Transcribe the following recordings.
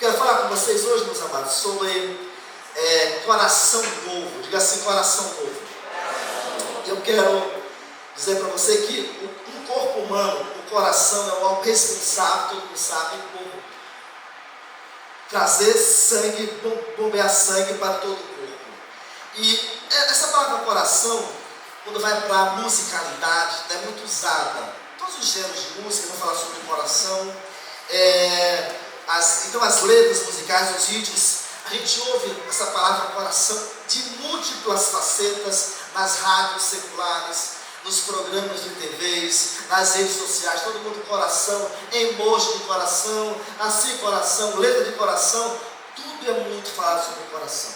Quero falar com vocês hoje, meus amados, sobre coração novo. Diga assim, coração novo. Eu quero dizer para você que o corpo humano, o coração é o órgão responsável, todo mundo sabe, por trazer sangue, bombear sangue para todo o corpo. E essa palavra coração, quando vai para a musicalidade, é muito usada. Todos os gêneros de música vão falar sobre coração. Então as letras musicais, os ritmos, a gente ouve essa palavra coração de múltiplas facetas nas rádios seculares, nos programas de TVs, nas redes sociais, todo mundo coração, emoji de coração, assim coração, letra de coração, tudo é muito falado sobre o coração.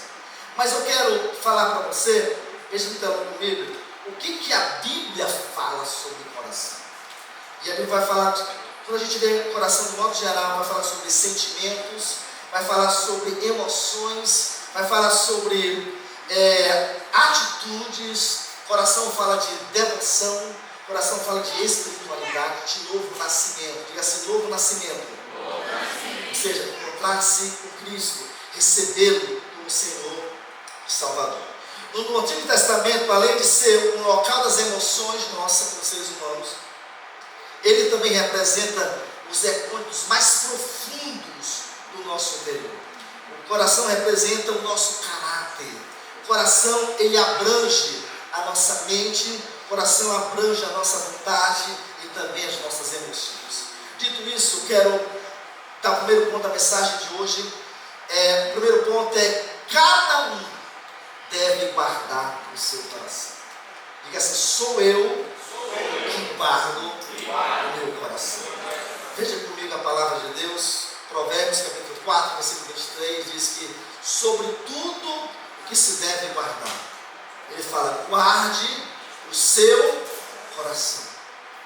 Mas eu quero falar para você, veja no telão comigo, o que a Bíblia fala sobre o coração. E a Bíblia vai falar, quando a gente vê o coração de modo geral, vai falar sobre sentimentos, vai falar sobre emoções, vai falar sobre atitudes. Coração fala de devoção, coração fala de espiritualidade, de novo nascimento. Diga assim, novo nascimento. Ou seja, encontrar-se com Cristo, recebê-lo como Senhor e Salvador. No Antigo Testamento, além de ser um local das emoções nossas como seres humanos, ele também representa os recônditos mais profundos do nosso interior. O coração representa o nosso caráter. O coração, ele abrange a nossa mente, o coração abrange a nossa vontade e também as nossas emoções. Dito isso, quero dar o primeiro ponto da mensagem de hoje. O primeiro ponto é: cada um deve guardar o seu coração. Diga assim, sou eu que guardo o meu coração. Veja comigo a palavra de Deus, Provérbios capítulo 4, versículo 23, diz que sobre tudo o que se deve guardar, ele fala, guarde o seu coração,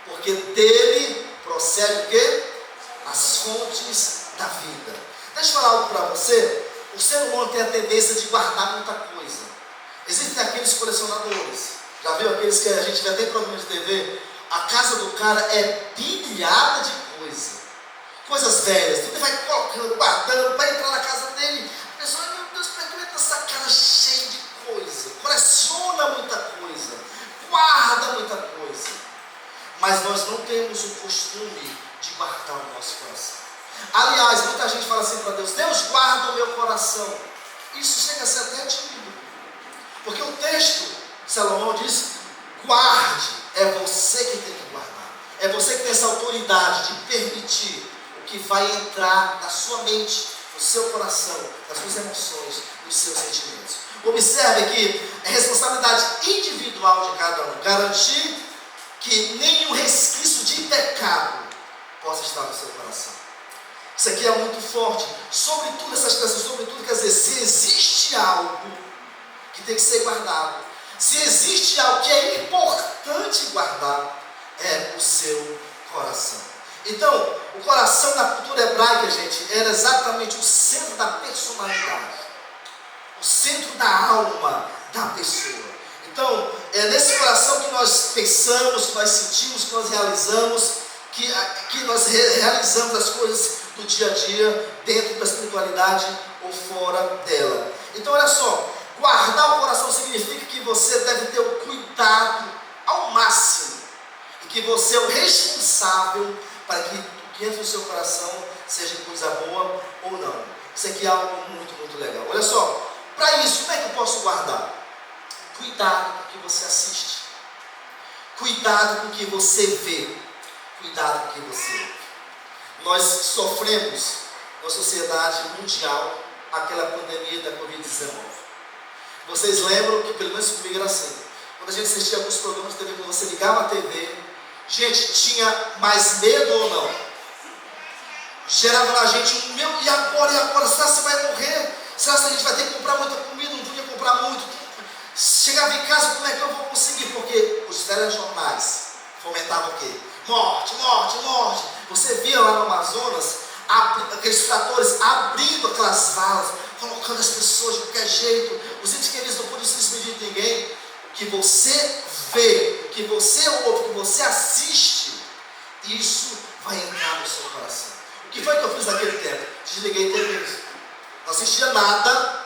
porque dele procede o quê? As fontes da vida. Deixa eu falar algo para você. O ser humano tem a tendência de guardar muita coisa. Existem aqueles colecionadores. Já viu aqueles que a gente vê até em programa de TV? A casa do cara é pilhada de coisa. Coisas velhas. Tudo ele vai colocando, guardando, para entrar na casa dele. A pessoa, meu Deus, como é que essa casa cheia de coisa? Coleciona muita coisa. Guarda muita coisa. Mas nós não temos o costume de guardar o nosso coração. Aliás, muita gente fala assim para Deus, Deus guarda o meu coração. Isso chega a ser até tímido. Porque o texto de Salomão diz, guarde, é você que tem que guardar. É você que tem essa autoridade de permitir o que vai entrar na sua mente, no seu coração, nas suas emoções, nos seus sentimentos. Observe que é responsabilidade individual de cada um garantir que nenhum resquício de pecado possa estar no seu coração. Isso aqui é muito forte. Sobretudo essas pessoas, sobretudo, quer dizer, se existe algo que tem que ser guardado, se existe algo que é importante guardar, é o seu coração. Então, o coração na cultura hebraica, gente, era exatamente o centro da personalidade, o centro da alma da pessoa. Então, é nesse coração que nós pensamos, que nós sentimos, que nós realizamos, que nós realizamos as coisas do dia a dia, dentro da espiritualidade ou fora dela. Então, olha só, guardar o coração significa que você deve ter o cuidado ao máximo, e que você é o responsável para que o que entra no seu coração seja coisa boa ou não. Isso aqui é algo muito, muito legal. Olha só, para isso, como é que eu posso guardar? Cuidado com o que você assiste, cuidado com o que você vê, cuidado com o que você ouve. Nós sofremos na sociedade mundial aquela pandemia da Covid-19. Vocês lembram que, pelo menos comigo era assim, quando a gente assistia alguns programas de TV, quando você ligava a TV, gente, tinha mais medo ou não? Gerava na gente um meu, e agora, será que você vai morrer? Será que a gente vai ter que comprar muita comida? Não podia comprar muito. Chegava em casa, como é que eu vou conseguir? Porque os telejornais fomentavam o quê? Morte, morte, morte. Você via lá no Amazonas, aqueles tratores abrindo aquelas valas, colocando as pessoas de qualquer jeito. Os entes queridos não podiam se despedir de ninguém. O que você vê, o que você ouve, o que você assiste, isso vai entrar no seu coração. O que que foi que eu fiz naquele tempo? Desliguei TV. Não assistia nada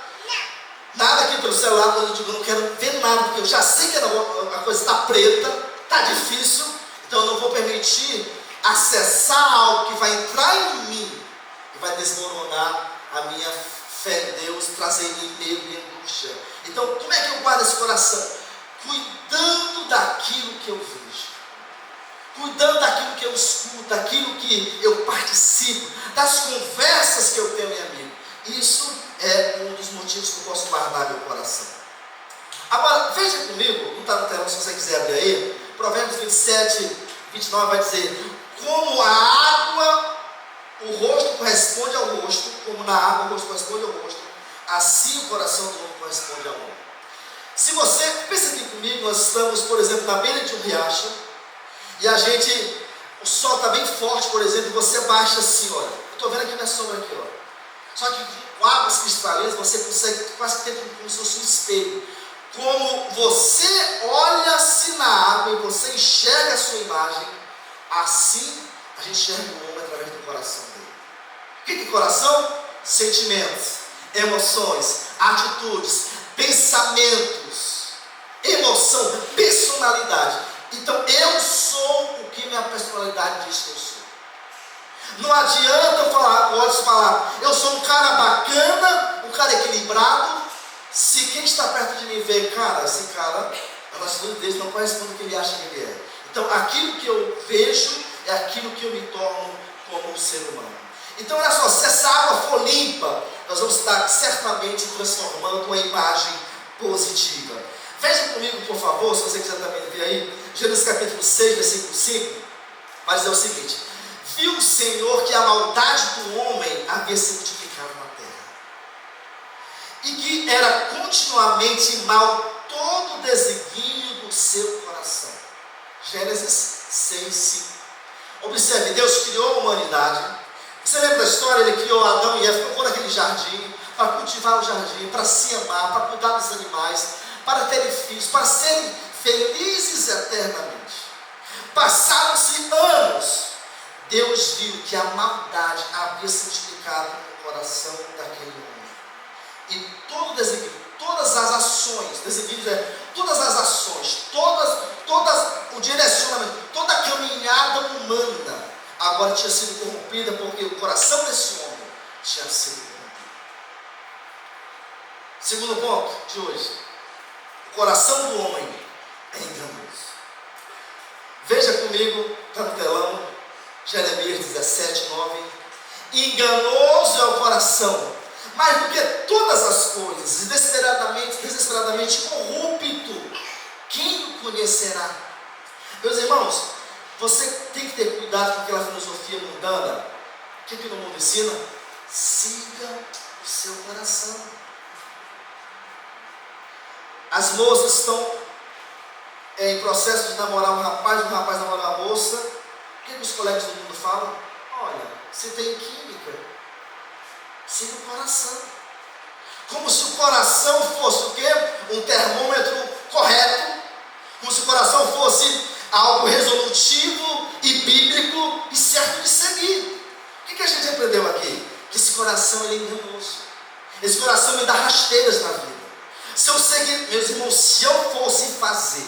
aqui pelo celular. Quando eu digo, eu não quero ver nada, porque eu já sei que a coisa está preta, está difícil, então eu não vou permitir acessar algo que vai entrar em mim e vai desmoronar a minha fé em Deus, trazer medo e angústia. Então, como é que eu guardo esse coração? Cuidando daquilo que eu vejo, cuidando daquilo que eu escuto, daquilo que eu participo, das conversas que eu tenho em amigo. Isso é um dos motivos que eu posso guardar meu coração. Agora, veja comigo, não está no telão se você quiser abrir aí, Provérbios 27, 29 vai dizer: como a água, o rosto corresponde ao rosto, como na água o rosto corresponde ao rosto, assim o coração do homem corresponde ao homem. Se você, pensa aqui comigo, nós estamos, por exemplo, na beira de um riacho, e o sol está bem forte, por exemplo, e você baixa assim, olha, eu estou vendo aqui minha sombra aqui, ó. Só que com águas cristalinas você consegue quase ter como se fosse um espelho. Como você olha-se na água e você enxerga a sua imagem, assim a gente enxerga o homem através do coração dele. O que é coração? Sentimentos, emoções, atitudes, pensamentos, emoção, personalidade. Então eu sou o que minha personalidade diz que eu sou. Não adianta eu falar, eu sou um cara bacana, um cara equilibrado, se quem está perto de mim vê, cara, esse cara, a atitude dele não corresponde ao que ele acha que ele é. Então aquilo que eu vejo é aquilo que eu me torno como um ser humano. Então olha só, se essa água for limpa, nós vamos estar certamente transformando uma imagem positiva. Veja comigo, por favor, se você quiser também ver aí, Gênesis capítulo 6, versículo 5, vai dizer o seguinte: viu o Senhor que a maldade do homem havia se multiplicado na terra, e que era continuamente mal todo o desígnio do seu coração. Gênesis 6, 5. Observe, Deus criou a humanidade. Você lembra da história? Ele criou Adão e Eva, colocou naquele jardim, para cultivar o jardim, para se amar, para cuidar dos animais, para terem filhos, para serem felizes eternamente. Passaram-se anos. Deus viu que a maldade havia se multiplicado no coração daquele homem. E todo o desígnio, todas as ações, o direcionamento, toda a caminhada humana agora tinha sido corrompida, porque o coração desse homem tinha sido corrompido. Segundo ponto de hoje: o coração do homem é enganoso. Veja comigo, está no telão, Jeremias 17, 9. Enganoso é o coração, mais do que todas as coisas, desesperadamente corrupto, quem o conhecerá? Meus irmãos, você tem que ter cuidado com aquela filosofia mundana. O que o mundo ensina? Siga o seu coração. As moças estão em processo de namorar um rapaz namorar uma moça. O que os colegas do mundo falam? Olha, você tem química, siga o coração. Como se o coração fosse o quê? Um termômetro correto, como se o coração fosse algo resolutivo e bíblico e certo de seguir. O que a gente aprendeu aqui? Que esse coração ele é enganoso. Esse coração me dá rasteiras na vida. Se eu seguir, meus irmãos, se eu fosse fazer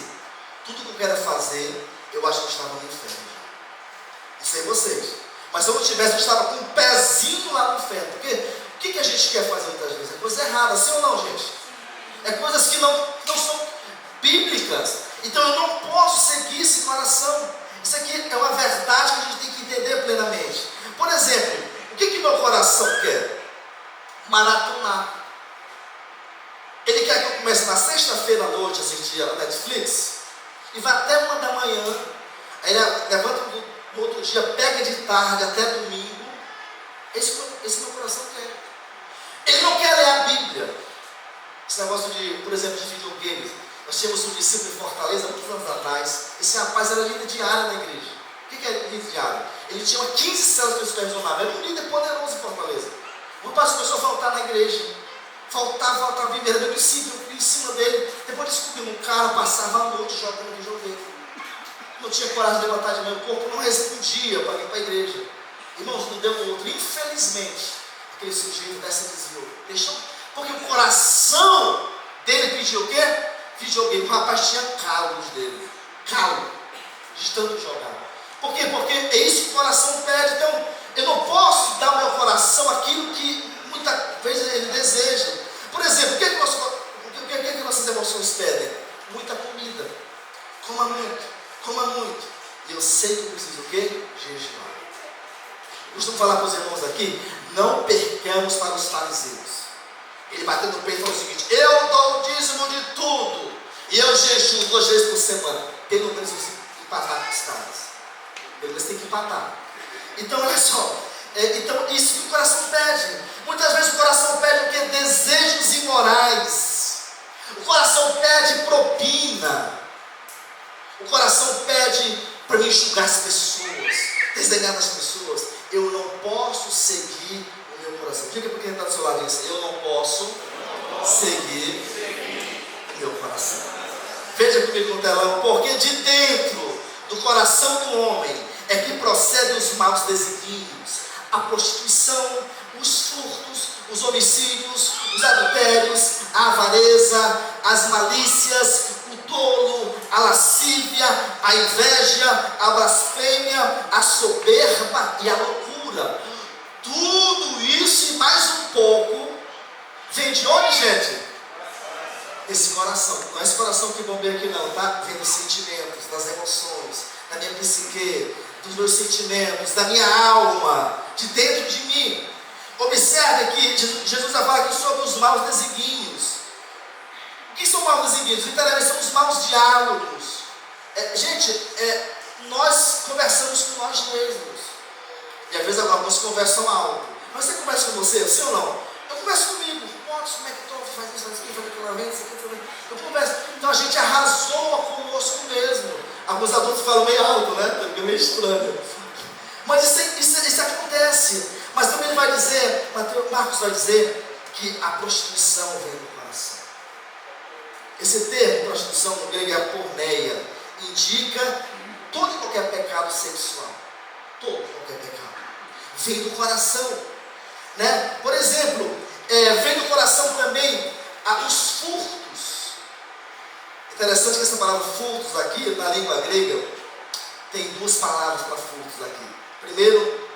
tudo que eu quero fazer, eu acho que eu estava no inferno. Não sei vocês, mas se eu não tivesse, eu estava com um pezinho lá no inferno. Porque o que a gente quer fazer muitas vezes? É coisa errada, sim ou não, gente? É coisas que não são bíblicas. Então eu não posso seguir esse coração. Isso aqui é uma verdade que a gente tem que entender plenamente. Por exemplo, o que meu coração quer? Maratonar. Ele quer que eu comece na sexta-feira à noite, assistir a Netflix, e vá até 1 da manhã, aí levanta no outro dia, pega de tarde até domingo. Esse meu coração quer. Ele não quer ler a Bíblia. Esse negócio de, por exemplo, de videogames. Nós tínhamos um discípulo em Fortaleza, muitos anos atrás. Esse rapaz era líder diário na igreja. O que é líder diário? Ele tinha 15 células que ele supervisionava. Era um líder poderoso em Fortaleza. O rapaz começou a faltar na igreja. Faltava vir verdadeiro princípio em cima dele. Depois descobriu, um cara passava a noite jogando videogame. Não tinha coragem de levantar de manhã, o corpo não respondia para vir para a igreja. Irmãos, não deu um outro. Infelizmente, aquele sujeito dessa desviou. Deixou, porque o coração dele pediu o quê? Videogame. O rapaz tinha calos dele. Calo. De tanto jogar. Por quê? Porque é isso que o coração pede. Então, eu não posso dar ao meu coração aquilo que muitas vezes ele deseja. Por exemplo, o que nossas emoções pedem? Muita comida. Coma muito. Coma muito. E eu sei que eu preciso o quê? Jejuar. Eu costumo falar para os irmãos aqui, não percamos para os fariseus. Ele bateu no peito e falou o seguinte: eu dou o dízimo de tudo. E eu jejuo 2 vezes por semana. Pelo menos empatar com os caras. Pelo menos tem que empatar. Então, olha só. Então, isso que o coração pede. Muitas vezes o coração pede o quê? Desejos imorais. O coração pede propina. O coração pede para me julgar as pessoas, desdenhar das pessoas. Eu não posso seguir o meu coração. Diga para quem está do seu lado isso. Eu não posso seguir o meu coração. Veja comigo no telão. Porque de dentro do coração do homem é que procedem os maus desígnios, a prostituição, os furtos, os homicídios, os adultérios, a avareza, as malícias, o dolo, a lascívia, a inveja, a blasfêmia, a soberba e a loucura. Tudo isso e mais um pouco vem de onde, gente? Esse coração. Não é esse coração que bombeia aqui não, tá? Vem dos sentimentos, das emoções, da minha psique, dos meus sentimentos, da minha alma, de dentro de mim. Observe que Jesus vai falar aqui sobre os maus desígnios. O que são maus desígnios? Literalmente são os maus diálogos. Nós conversamos com nós mesmos. E às vezes alguns conversam alto. Mas você conversa com você, sim ou não? Eu converso comigo. Como é que estou? Faz isso, faz aquilo, faz aquilo. Eu converso. Então a gente arrasou conosco mesmo. Alguns adultos falam meio alto, né? Fica meio estranho. Mas isso acontece. Mas também ele vai dizer, Marcos vai dizer, que a prostituição vem do coração. Esse termo, prostituição, no grego é porneia, indica todo e qualquer pecado sexual. Todo e qualquer pecado. Vem do coração. Né? Por exemplo, vem do coração também os furtos. Interessante que essa palavra furtos aqui, na língua grega, tem 2 palavras para furtos aqui. Primeiro,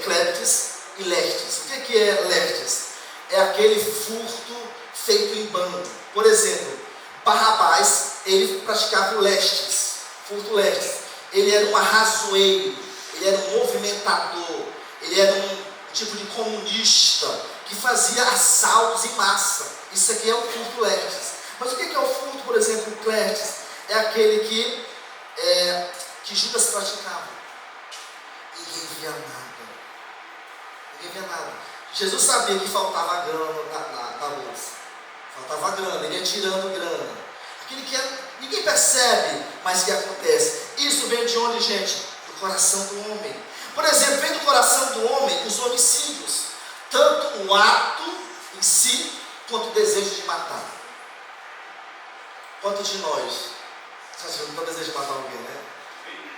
kleptes e lestes. O que é lestes? É aquele furto feito em bando. Por exemplo, Barrabás, ele praticava o lestes, furto lestes. Ele era um arrazoeiro, ele era um movimentador, ele era um tipo de comunista que fazia assaltos em massa. Isso aqui é o furto lestes. Mas o que é o furto, por exemplo, lestes? É aquele que Judas praticava. Ninguém via nada. Jesus sabia que faltava grana na bolsa. Faltava grana, ele ia tirando grana. Aquilo que ninguém percebe, mas que acontece. Isso vem de onde, gente? Do coração do homem. Por exemplo, vem do coração do homem os homicídios. Tanto o ato em si, quanto o desejo de matar. Quanto de nós? Você não tem desejo de matar alguém, né?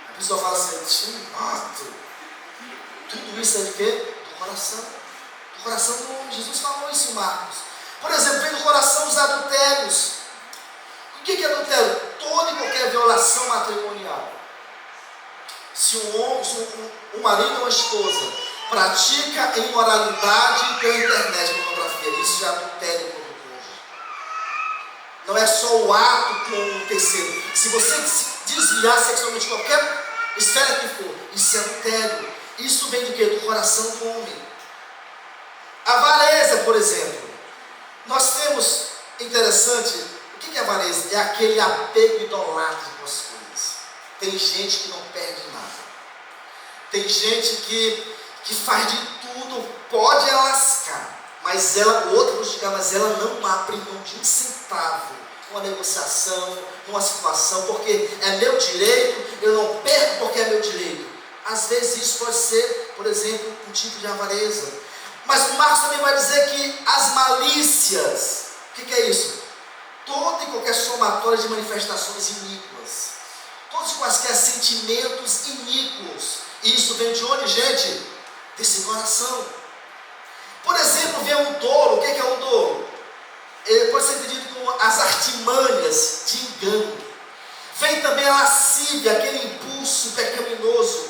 A pessoa fala assim, mato. Tudo isso é de quê? Do coração. Do coração do homem. Jesus falou isso em Marcos. Por exemplo, vem do coração os adultérios. O que é adultério? Toda e qualquer violação matrimonial. Se um marido ou uma esposa pratica imoralidade pela internet, pornografia, isso é adultério com o cônjuge. Não é só o ato com o terceiro. Se você se desviar sexualmente de qualquer esfera que for, isso é adultério. Isso vem do quê? Do coração do homem. Avareza, por exemplo. Nós temos, interessante, o que é avareza? É aquele apego idolátrico às coisas. Tem gente que não perde nada. Tem gente que faz de tudo, pode lascar, mas o outro pode chegar, mas ela não abre mão de um centavo, uma negociação, numa situação, porque é meu direito, eu não perco porque é meu direito. Às vezes isso pode ser, por exemplo, um tipo de avareza. Mas o Marcos também vai dizer que as malícias, o que é isso? Toda e qualquer somatória de manifestações iníquas. Todos e quaisquer sentimentos iníquos. E isso vem de onde, gente? o dolo. O que é o dolo? Ele pode ser entendido como as artimanhas de engano. Vem também a lascívia, aquele impulso pecaminoso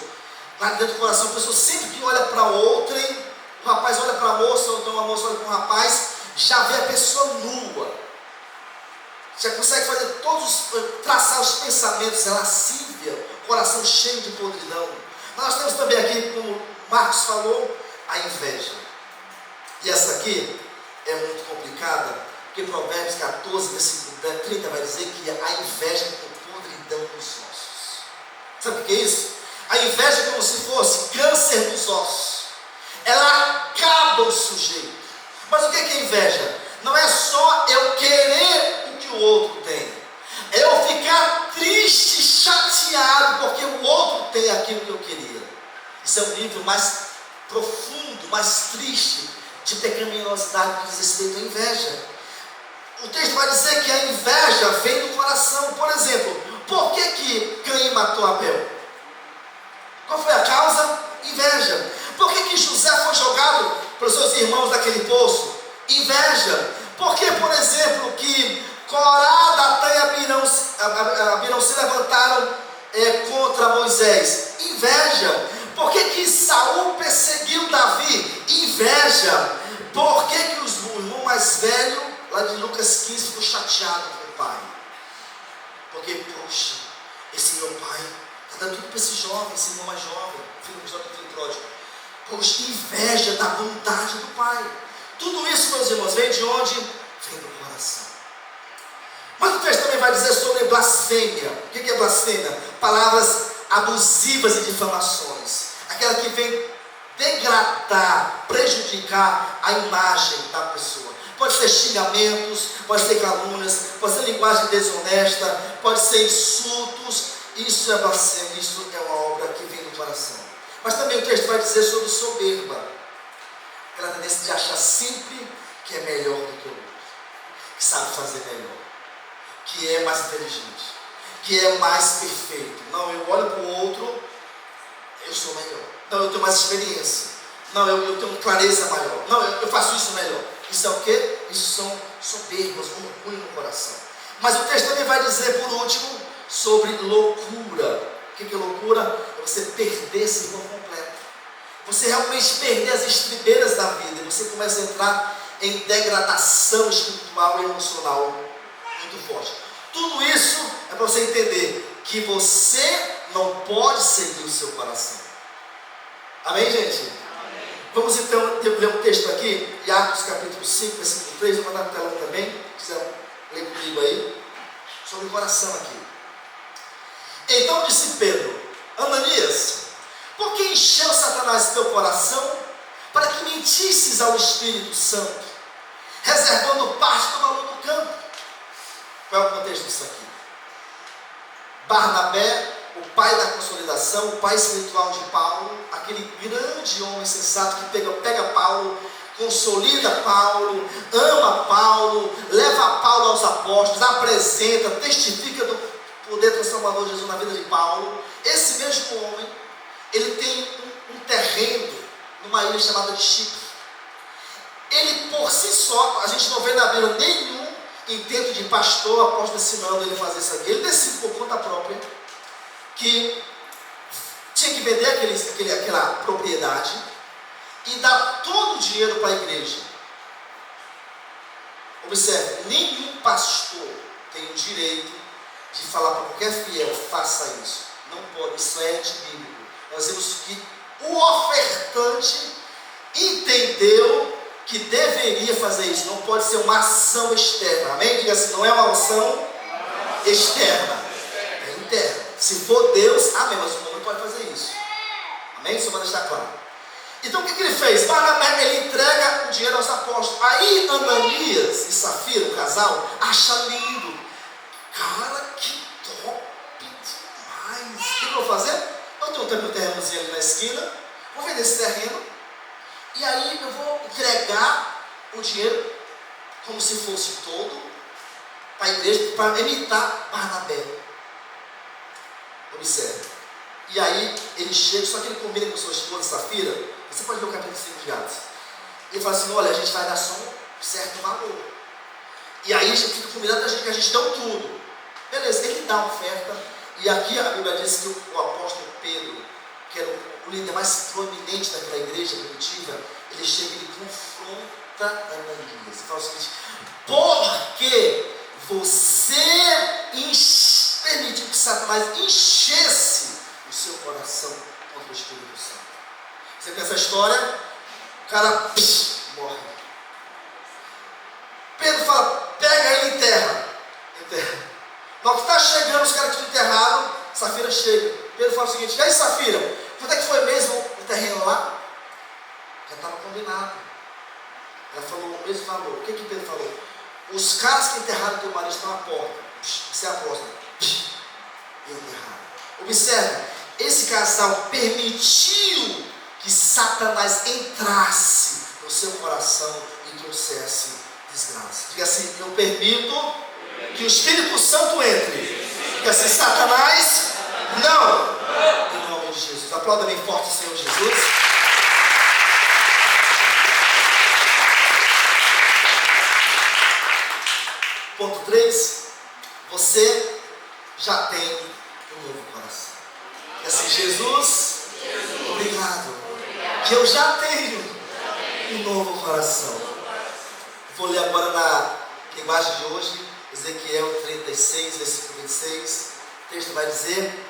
lá dentro do coração. A pessoa sempre que olha para outrem, o rapaz olha para a moça, ou então a moça olha para o rapaz, já vê a pessoa nua. Já consegue fazer traçar os pensamentos, a lascívia, coração cheio de podridão. Mas nós temos também aqui, como Marcos falou, a inveja. E essa aqui é muito complicada, porque Provérbios 14, versículo 30 vai dizer que a inveja é podridão nos ossos. Sabe o que é isso? A inveja é como se fosse câncer nos ossos. Ela acaba o sujeito. Mas o que é inveja? Não é só eu querer o que o outro tem. É eu ficar triste, chateado, porque o outro tem aquilo que eu queria. Isso é um nível mais profundo, mais triste de pecaminosidade que diz respeito à inveja. O texto vai dizer que a inveja vem do coração. Por exemplo, por que Caim matou Abel? Qual foi a causa? Inveja. Por que José foi jogado pelos seus irmãos daquele poço? Inveja. Por que, por exemplo, que Corá, Datã e Abirão se levantaram contra Moisés? Inveja. Por que Saul perseguiu Davi? Inveja. Por que o irmão mais velho, lá de Lucas 15, ficou chateado com o pai? Porque, poxa, esse meu pai está dando tudo para esse jovem, esse irmão mais jovem, filho pródigo. Poxa, inveja da bondade do pai. Tudo isso, meus irmãos, vem de onde? Vem do coração. Mas o texto também vai dizer sobre blasfêmia. O que é blasfêmia? Palavras abusivas e difamações. Aquela que vem degradar, prejudicar a imagem da pessoa. Pode ser xingamentos, pode ser calúnias, pode ser linguagem desonesta, pode ser insultos. Isso é blasfêmia, isso é uma obra que vem do coração. Mas também o texto vai dizer sobre soberba. Aquela tendência de achar sempre que é melhor do que o outro, que sabe fazer melhor, que é mais inteligente, que é mais perfeito. Não, eu olho para o outro, eu sou melhor. Não, eu tenho mais experiência. Não, eu tenho clareza maior. Não, eu faço isso melhor. Isso é o quê? Isso são soberbas, um orgulho no coração. Mas o texto também vai dizer, por último, sobre loucura. O que é loucura? É você perder-se por completo. Você realmente perder as estribeiras da vida. Você começa a entrar em degradação espiritual e emocional muito forte. Tudo isso é para você entender que você não pode seguir o seu coração. Amém, gente? Amém. Vamos então ler um texto aqui, em Atos capítulo 5, versículo 3. Vou mandar no telão também, se quiser ler comigo aí, sobre o coração aqui. Então disse Pedro: Ananias, por que encheu Satanás teu coração para que mentisses ao Espírito Santo, reservando parte do valor do campo? Qual é o contexto disso aqui? Barnabé, o pai da consolidação, o pai espiritual de Paulo, aquele grande homem sensato que pega Paulo, consolida Paulo, ama Paulo, leva Paulo aos apóstolos, apresenta, testifica do poder transformador de Jesus na vida de Paulo. Esse mesmo homem, ele tem um terreno numa ilha chamada de Chipre. Ele por si só, a gente não vê na Bíblia nenhum intento de pastor, apóstolo ensinando ele a fazer isso aqui. Ele decidiu por conta própria que tinha que vender aquela propriedade e dar todo o dinheiro para a igreja. Observe, nenhum pastor tem o direito de falar para qualquer fiel: faça isso. Não pode, isso é antibíblico. Nós vemos que o ofertante entendeu que deveria fazer isso. Não pode ser uma ação externa. Amém? Diga assim: não é uma ação externa, é interna. Se for Deus, amém, mas o homem pode fazer isso. Amém? Só para deixar claro. Então o que ele fez? Barnabé, ele entrega o dinheiro aos apóstolos. Aí Ananias e Safira, o casal, acha lindo. Cara, que top demais. O que eu vou fazer? Eu tenho um terrenozinho ali na esquina, vou vender esse terreno, e aí eu vou entregar o dinheiro como se fosse todo para a igreja, para imitar Barnabé. Observe. E aí ele chega, só que ele combina com sua esposa Safira. Você pode ver o capítulo 5 de Atos. ele fala assim, olha, a gente vai dar só um certo valor. E aí a gente fica combinando que a gente deu tudo. Beleza, ele dá a oferta. E aqui a Bíblia diz que o apóstolo Pedro, que era o líder mais proeminente daquela igreja primitiva, ele chega e ele confronta Ananias. Ele fala o seguinte, porque você permitiu que Satanás enchesse o seu coração contra o Espírito Santo. Você conhece essa história? O cara morre. Pedro fala, pega ele e enterra. Na hora que está chegando, os caras que estão enterrados, Safira chega. Pedro fala o seguinte, e aí Safira, quanto é que foi mesmo o terreno lá? Já estava combinado. Ela falou o mesmo valor. O que Pedro falou? Os caras que enterraram teu marido estão à porta. Você aposta. E enterraram. Observe, esse casal permitiu que Satanás entrasse no seu coração e trouxesse desgraça. Diga assim, eu permito que o Espírito Santo entre. Diga assim, Satanás, não. Em nome de Jesus. Aplauda bem forte o Senhor Jesus. Ponto 3. Você já tem um novo coração. Diga assim, Jesus, obrigado. Que eu já tenho um novo coração. Vou ler agora na linguagem de hoje, Ezequiel 36, versículo 26. O texto vai dizer,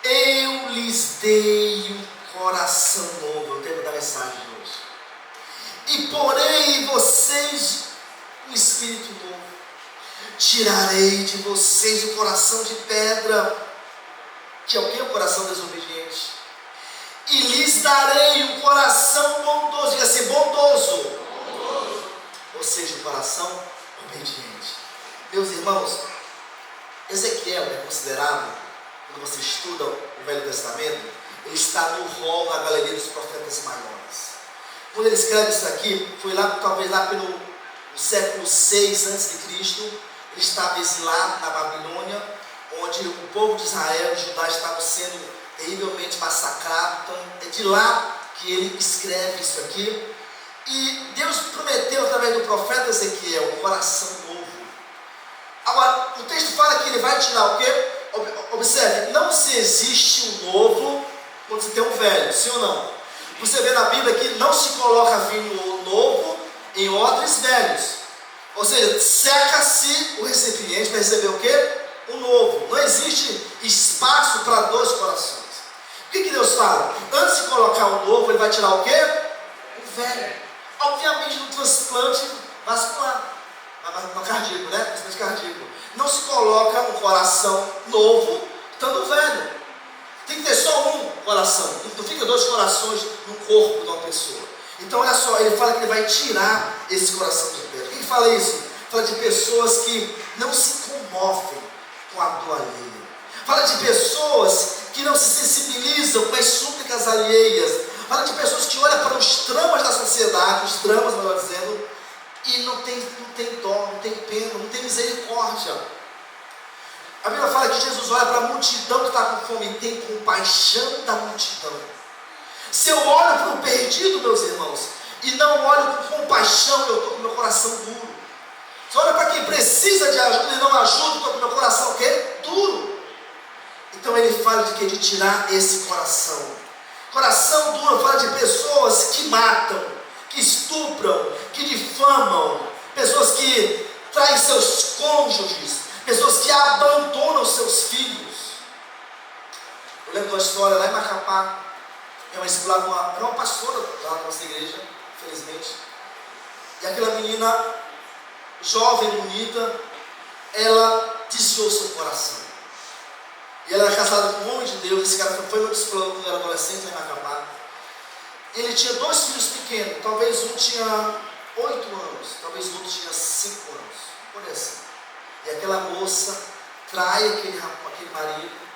eu lhes dei um coração novo. É o tema da mensagem de hoje. E porei em vocês um espírito novo. Tirarei de vocês o coração de pedra, que é o que? O coração desobediente. E lhes darei um coração bondoso. Diga assim, bondoso. Ou seja, o coração obediente. Meus irmãos, Ezequiel é considerado, quando você estuda o Velho Testamento, ele está no rol da galeria dos profetas maiores. Quando ele escreve isso aqui, foi lá, talvez lá pelo século 6 a.C., ele estava exilado na Babilônia, onde o povo de Israel, os Judá, estavam sendo terrivelmente massacrados. Então é de lá que ele escreve isso aqui. E Deus prometeu através do profeta Ezequiel um coração novo. Agora, o texto fala que ele vai tirar o quê? Observe, não se existe um novo quando se tem um velho, sim ou não? Você vê na Bíblia que não se coloca vinho novo em odres velhos. Ou seja, seca-se o recipiente para receber o quê? Um novo. Não existe espaço para dois corações. O que Deus fala? Antes de colocar o novo, ele vai tirar o quê? O velho. Obviamente no transplante vascular, no cardíaco, né? Transplante cardíaco. Não se coloca um coração novo estando velho. Tem que ter só um coração. Não fica dois corações no corpo de uma pessoa. Então olha só, ele fala que ele vai tirar esse coração de pedra. Quem fala isso? Fala de pessoas que não se comovem com a dor alheia. Fala de pessoas que não se sensibilizam com as súplicas alheias. Fala de pessoas que olham para os dramas da sociedade, os dramas, melhor dizendo, e não tem dó, não tem pena, não tem misericórdia. A Bíblia fala que Jesus olha para a multidão que está com fome e tem compaixão da multidão. Se eu olho para o perdido, meus irmãos, e não olho com compaixão, eu estou com meu coração duro. Se olha para quem precisa de ajuda e não ajuda, eu estou com meu coração o quê? Duro. Então ele fala de que? De tirar esse coração. Coração duro fala de pessoas que matam, que estupram, que difamam, pessoas que traem seus cônjuges, pessoas que abandonam seus filhos. Eu lembro de uma história lá em Macapá. Minha mãe circulava era uma pastora lá na nossa igreja, infelizmente. E aquela menina, jovem, bonita, ela desviou seu coração. E ela era casada com um homem de Deus. Esse cara foi meu psicólogo quando era adolescente lá em Macapá. Ele tinha 2 filhos pequenos. Talvez um tinha 8 anos, talvez o outro tinha 5 anos. Por assim. E aquela moça trai aquele marido,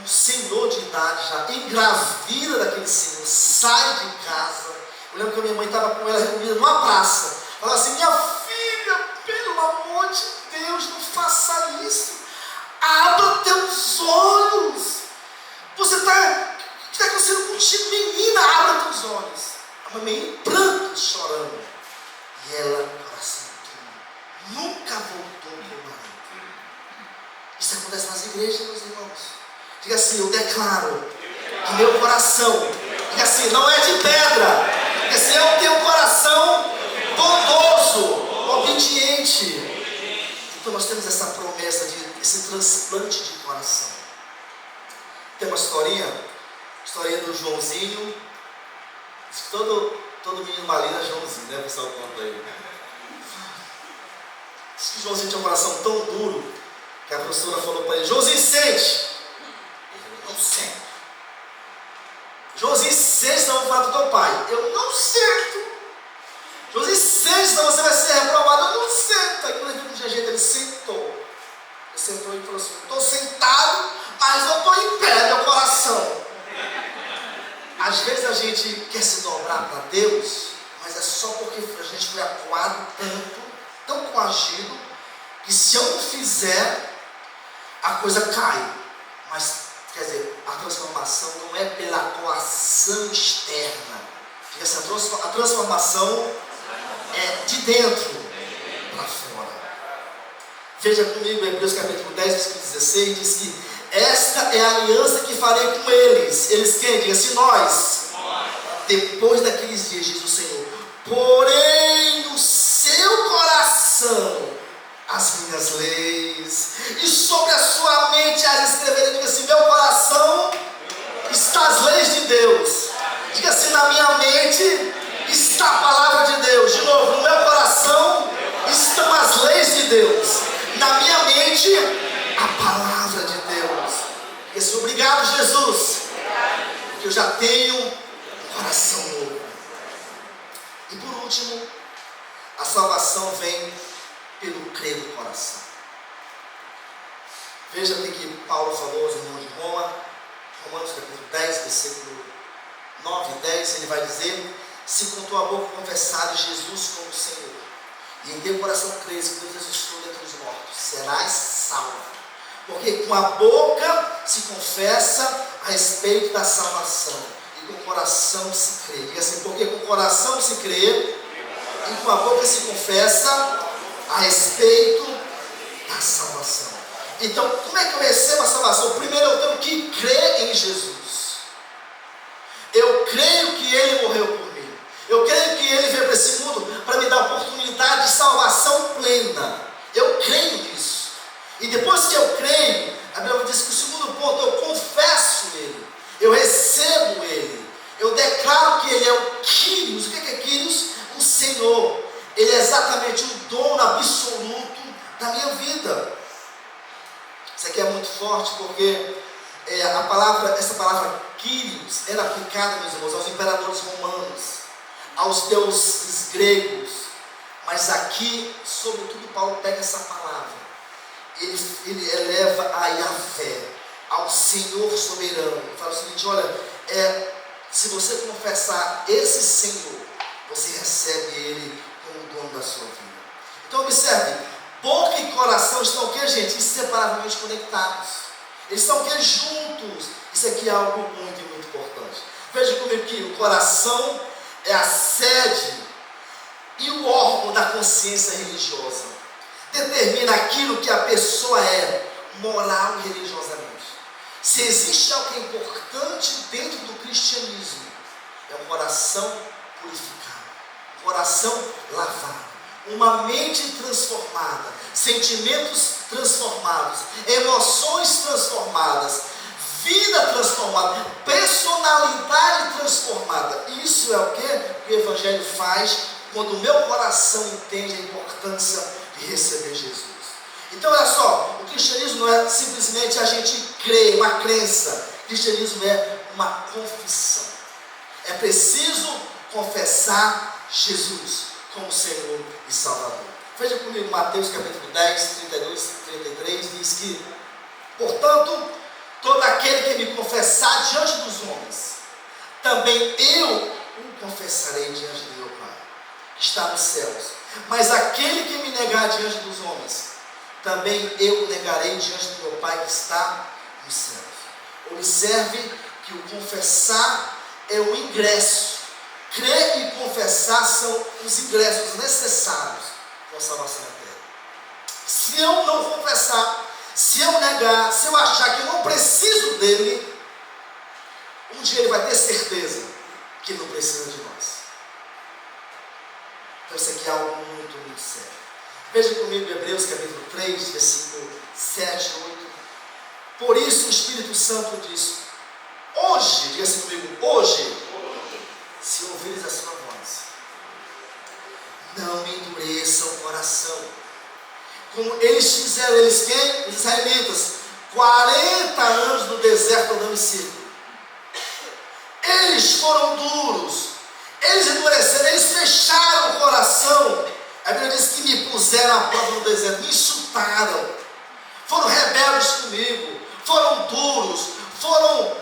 um senhor de idade já, engravida daquele senhor, sai de casa. Eu lembro que a minha mãe estava com ela reunida numa praça. Falava assim, minha filha, pelo amor de Deus, não faça isso. Abra teus olhos. Você está acontecendo contigo, menina, abra teus olhos. A mamãe em pranto. E ela, coração duro, nunca voltou para o marido. Isso acontece nas igrejas, meus irmãos. Diga assim: eu declaro que meu coração, diga assim, não é de pedra. Diga assim: eu tenho um coração bondoso, obediente. Então nós temos essa promessa esse transplante de coração. Tem uma historinha do Joãozinho. Diz que todo menino malino é Joãozinho, né? O pessoal conta aí. Diz que o Joãozinho tinha um coração tão duro que a professora falou para ele: Joãozinho, sente. Ele não sente. Joãozinho, sente, senão eu vou falar para o teu pai. Eu não sento. Joãozinho, sente, senão você vai ser reprovado. Eu não sento. Aí quando ele viu que não tinha jeito, ele sentou. Ele sentou e falou assim: estou sentado, mas eu estou em pé, meu coração. Às vezes a gente quer se dobrar para Deus, mas é só porque a gente foi acuado tanto, tão coagido, que se eu não fizer, a coisa cai. Mas, quer dizer, a transformação não é pela coação externa. A transformação é de dentro para fora. Veja comigo, Hebreus capítulo 10, versículo 16, diz que esta é a aliança que farei com eles. Eles quem? Diga assim: nós. Depois daqueles dias, diz o Senhor, porém no seu coração as minhas leis, e sobre a sua mente as escreverei. Diga assim: meu coração está as leis de Deus. Diga assim: na minha mente está a palavra de Deus. De novo, no meu coração estão as leis de Deus. Na minha mente, a palavra de Deus. Diga assim: obrigado, Jesus, porque eu já tenho um coração novo. E por último, a salvação vem pelo crer do coração. Veja o que Paulo falou aos irmãos de Roma, Romanos capítulo 10, versículo 9 e 10, ele vai dizer: se com tua boca confessares Jesus como Senhor, e em teu coração creres que Deus ressuscitou dentre os mortos, serás salvo. Porque com a boca se confessa a respeito da salvação, e com o coração se crê. Diga assim: porque com o coração se crê, e com a boca se confessa a respeito da salvação. Então, como é que eu recebo a salvação? Primeiro eu tenho que crer em Jesus. Eu creio que Ele morreu por mim. Eu creio que Ele veio para esse mundo para me dar a oportunidade de salvação plena. Eu creio nisso. E depois que eu creio, a Bíblia diz que o segundo ponto, eu confesso Ele. Eu recebo Ele. Eu declaro que Ele é o Kyrios. O que é Kyrios? O Senhor. Ele é exatamente o dono absoluto da minha vida. Isso aqui é muito forte porque essa palavra Kyrios era aplicada, meus irmãos, aos imperadores romanos, aos deuses gregos. Mas aqui, sobretudo, Paulo pega essa palavra. Ele eleva a Yahvé, ao Senhor soberano. Ele fala o seguinte: olha, se você confessar esse Senhor, você recebe Ele como dono da sua vida. Então observe, boca e coração estão o que, gente? Inseparavelmente conectados. Eles estão o que? Juntos. Isso aqui é algo muito, muito importante. Veja comigo que o coração é a sede e o órgão da consciência religiosa. Determina aquilo que a pessoa é, moral e religiosamente. Se existe algo que é importante dentro do cristianismo, é um coração purificado, um coração lavado, uma mente transformada, sentimentos transformados, emoções transformadas, vida transformada, personalidade transformada. Isso é o que o Evangelho faz quando o meu coração entende a importância de receber Jesus. Então olha só, o cristianismo não é simplesmente a gente crer, uma crença. O cristianismo é uma confissão. É preciso confessar Jesus como Senhor e Salvador. Veja comigo Mateus capítulo 10, 32 e 33, diz que: portanto, todo aquele que me confessar diante dos homens, também eu o confessarei diante do meu Pai, que está nos céus. Mas aquele que me negar diante dos homens, também eu o negarei diante do meu Pai que está nos céus. Observe que o confessar é o ingresso Crer e confessar são os ingressos necessários para a salvação eterna. Se eu não confessar, se eu negar, se eu achar que eu não preciso dele, um dia ele vai ter certeza que ele não precisa de nós. Então isso aqui é algo muito, muito sério. Veja comigo Hebreus capítulo 3, versículo 7 e 8. Por isso o Espírito Santo diz: hoje, diga assim comigo, hoje, se ouvires a sua voz, não endureçam o coração, como eles fizeram. Eles quem? Os israelitas, 40 anos no deserto andando em círculo. Eles foram duros, eles endureceram, eles fecharam o coração. A Bíblia diz que me puseram à prova no deserto, me insultaram, foram rebeldes comigo, foram duros, foram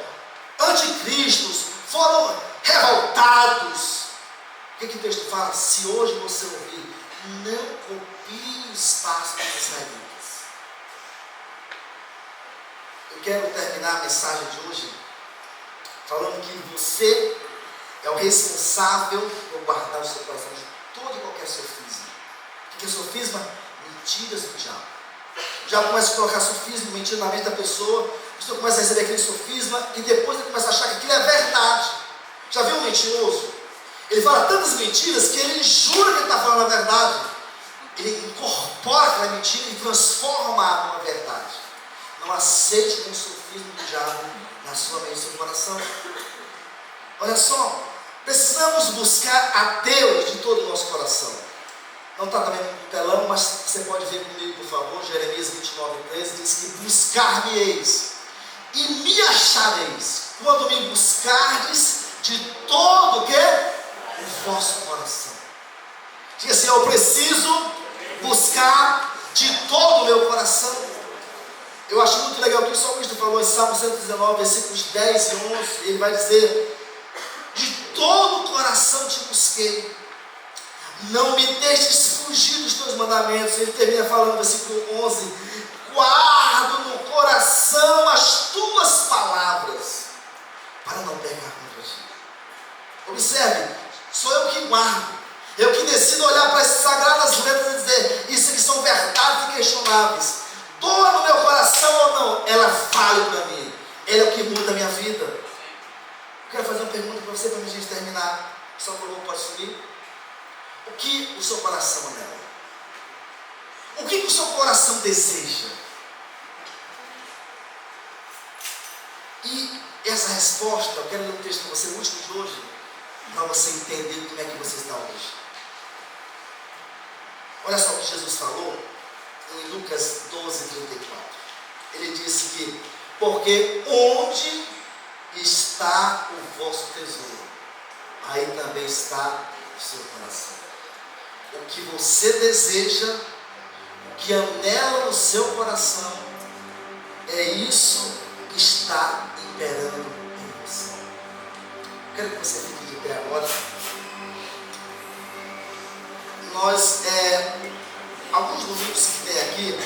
anticristos, foram revoltados. O que o texto fala? Se hoje você ouvir, não copie os passos dos israelitas. Eu quero terminar a mensagem de hoje falando que você é o responsável por guardar o seu coração de todo e qualquer sofisma. O que é sofisma? Mentiras do diabo. O diabo começa a colocar sofisma, mentira na mente da pessoa, a pessoa começa a receber aquele sofisma e depois ele começa a achar que aquilo é verdade. Já viu um mentiroso? Ele fala tantas mentiras que ele jura que ele está falando a verdade. Ele incorpora aquela mentira e transforma numa verdade. Não aceite um sofisma do diabo na sua mente e no seu coração. Olha só, precisamos buscar a Deus de todo o nosso coração. Não está também no telão, mas você pode ver comigo, por favor. Jeremias 29:13 diz que buscar-me-eis e me achareis quando me buscardes de todo o que? O vosso coração. Diga assim: eu preciso buscar de todo o meu coração. Eu acho muito legal que o salmista falou em Salmo 119, versículos 10 e 11. Ele vai dizer: de todo o coração te busquei, não me deixes fugir dos teus mandamentos. Ele termina falando no versículo 11: guardo no coração as tuas palavras, para não pecar contra ti. Observe, sou eu que guardo, eu que decido olhar para as sagradas letras e dizer: isso aqui são verdades inquestionáveis. Doa no meu coração ou não, ela vale para mim, ele é o que muda a minha vida. Eu quero fazer uma pergunta para você, para a gente terminar. Só por favor, pode subir. O que o seu coração anela? O que o seu coração deseja? E essa resposta, eu quero ler um texto para você, o último de hoje, para você entender como é que você está hoje. Olha só o que Jesus falou em Lucas 12:34. Ele disse que: porque onde está o vosso tesouro, aí também está o seu coração. O que você deseja, o que anela no seu coração, é isso que está imperando em você. Quero que você fique de pé agora. Nós, alguns domingos que tem aqui,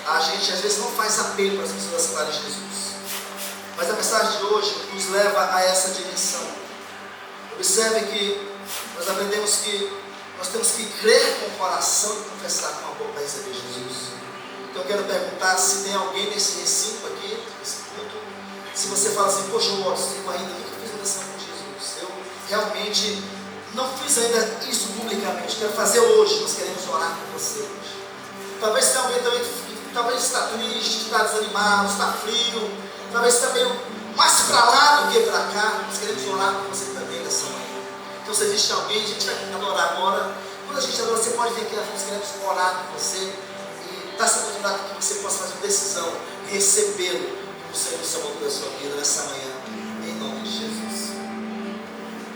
a gente às vezes não faz apelo para as pessoas aceitarem Jesus. Mas a mensagem de hoje nos leva a essa direção. Observe que nós aprendemos que nós temos que crer com o coração e confessar com a boca para receber Jesus. Então eu quero perguntar se tem alguém nesse recinto aqui, nesse culto, se você fala assim: poxa, eu ainda nunca fiz oração com Jesus, eu realmente não fiz ainda isso publicamente, quero fazer hoje, nós queremos orar com você hoje. Talvez tenha alguém também que talvez está triste, está desanimado, está frio, talvez está meio mais para lá do que para cá. Nós queremos orar com você também nessa manhã. Então se existe alguém, a gente vai adorar agora. Quando a gente adora, você pode vir aqui, nós queremos orar com você e dar essa oportunidade que você possa fazer uma decisão e recebê-lo como Senhor e Salvador da sua vida nessa manhã.